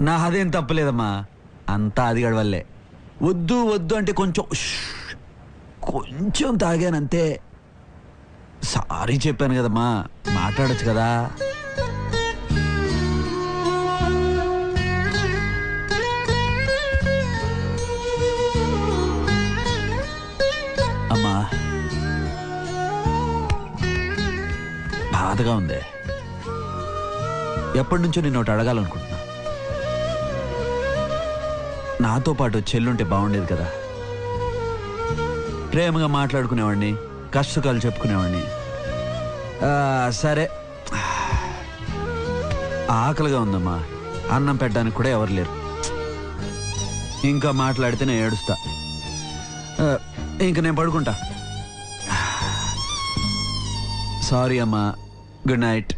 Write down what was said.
నా అదేం తప్పలేదమ్మా, అంతా అది గడవల్లే. వద్దు వద్దు అంటే కొంచెం తాగానంతే. సారీ చెప్పాను కదమ్మా, మాట్లాడొచ్చు కదా. అమ్మా బాధగా ఉంది. ఎప్పటి నుంచో నిన్ను ఒకటి అడగాలనుకుంటున్నా. నాతో పాటు చెల్లుంటే బాగుండేది కదా. ప్రేమగా మాట్లాడుకునేవాడిని, కష్టకాలు చెప్పుకునేవాడిని. సరే, ఆకలిగా ఉందమ్మా, అన్నం పెట్టడానికి కూడా ఎవరు లేరు. ఇంకా మాట్లాడితే నేను ఏడుస్తా. ఇంక నేను పడుకుంటా. సారీ అమ్మా, గుడ్ నైట్.